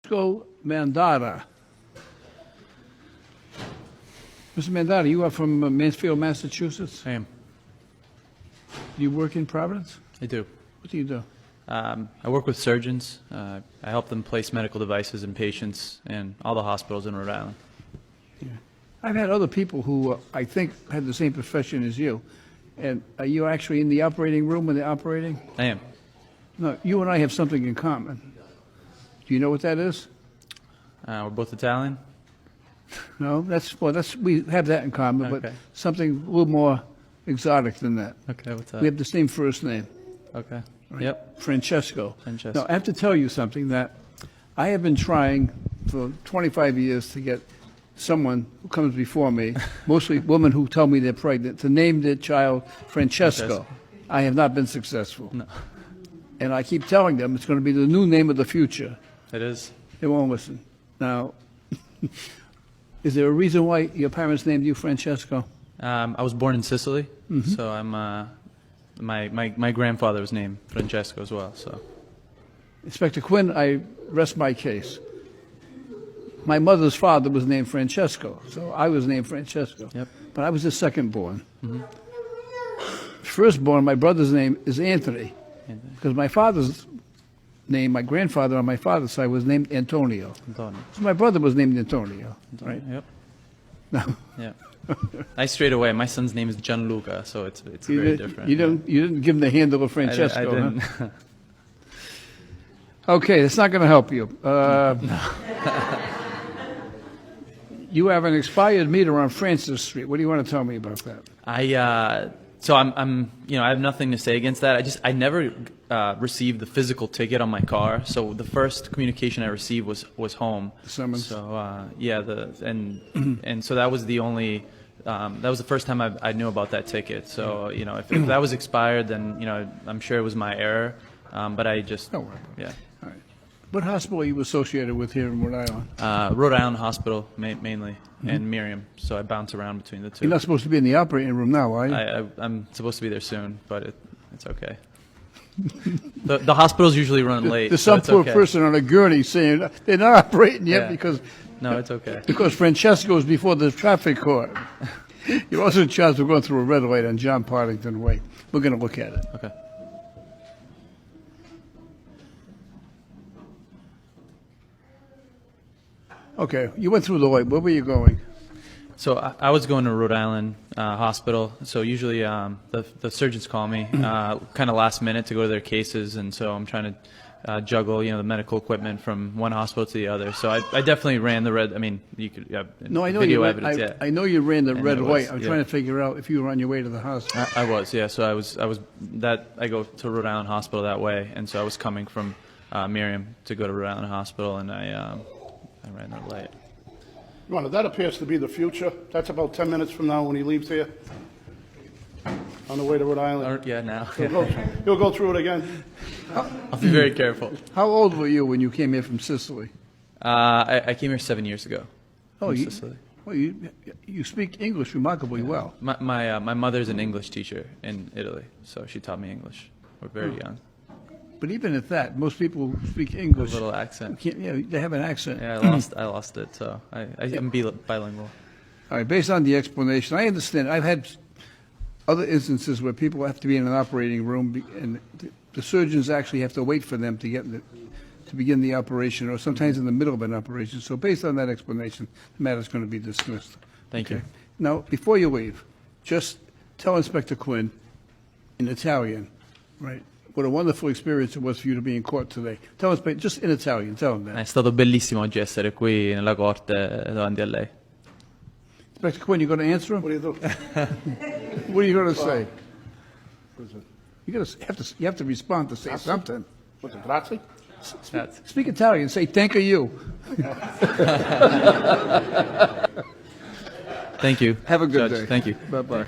Francesco Mandata. Mr. Mandata, you are from Mansfield, Massachusetts? I am. Do you work in Providence? I do. What do you do? I work with surgeons. I help them place medical devices in patients in all the hospitals in Rhode Island. Yeah. I've had other people who I think had the same profession as you. And are you actually in the operating room when they're operating? I am. No, you and I have something in common. Do you know what that is? We're both Italian. No, we have that in common, but Okay. something a little more exotic than that. Okay, what's We that? have the same first name. Okay. Right? Yep. Francesco. Francesco. Now, I have to tell you something that I have been trying for 25 years to get someone who comes before me, mostly women who tell me they're pregnant, to name their child Francesco. Francesco. I have not been successful. No. And I keep telling them it's going to be the new name of the future. It is. They won't listen. Now, is there a reason why your parents named you Francesco? I was born in Sicily, so I'm. My grandfather was named Francesco as well. So. Inspector Quinn, I rest my case. My mother's father was named Francesco, so I was named Francesco. Yep. But I was the second born. Firstborn, my brother's name is Anthony, because my father's name, my grandfather on my father's side was named Antonio. Antonio. So my brother was named Antonio, right? Yep. No. Yeah. I strayed away. My son's name is Gianluca, so it's You very didn't- different. You didn't give him the handle of Francesco. I didn't. Huh? Okay, that's not going to help you. You have an expired meter on Francis Street. What do you want to tell me about that? So I'm I have nothing to say against that. I never received the physical ticket on my car. So the first communication I received was home. The summons. So and so that was the only that was the first time I knew about that ticket. So if that was expired, then I'm sure it was my error. But I just Don't worry about it. yeah. All right. What hospital are you associated with here in Rhode Island? Rhode Island Hospital mainly, and Miriam. So I bounce around between the two. You're not supposed to be in the operating room now, are you? I'm supposed to be there soon, but it's okay. the hospitals usually run late. There's so some it's poor okay. person on a gurney saying they're not operating yet Yeah. because It's okay. Francesco is before the traffic court. You're also in charge of going through a red light on John Partington Way. We're going to look at it. Okay. Okay, you went through the light. Where were you going? So I was going to Rhode Island Hospital. So usually the surgeons call me kind of last minute to go to their cases, and so I'm trying to juggle the medical equipment from one hospital to the other. So I definitely ran the red. I mean, you could have No, I know video you ran, evidence. Yeah. I know you ran the And red it was, light. I'm yeah. trying to figure out if you were on your way to the hospital. I was, yeah. So I was that I go to Rhode Island Hospital that way, and so I was coming from Miriam to go to Rhode Island Hospital, and I ran the light. Your Honor, that appears to be the future. That's about 10 minutes from now when he leaves here, on the way to Rhode Island. Yeah, now. He'll go through it again. I'll be very careful. How old were you when you came here from Sicily? I came here 7 years ago. Oh, from you, Sicily. well, you speak English remarkably well. My mother's an English teacher in Italy, so she taught me English. We're very young. But even at that, most people who speak A English, little accent. they have an accent. Yeah, I lost it, so I'm bilingual. All right, based on the explanation, I understand. I've had other instances where people have to be in an operating room, and the surgeons actually have to wait for them to to begin the operation, or sometimes in the middle of an operation. So based on that explanation, the matter's going to be dismissed. Thank you. Now, before you leave, just tell Inspector Quinn in Italian, right, what a wonderful experience it was for you to be in court today. Tell us, just in Italian, tell him that. È stato bellissimo oggi essere qui nella corte davanti a lei. Inspector Quinn, you going to answer him? What do you do? What are you going to say? You have to respond to say something. What's it, grazie? Speak Italian. Say thank you. Thank you. Have a good Judge. day. Thank you. Bye bye.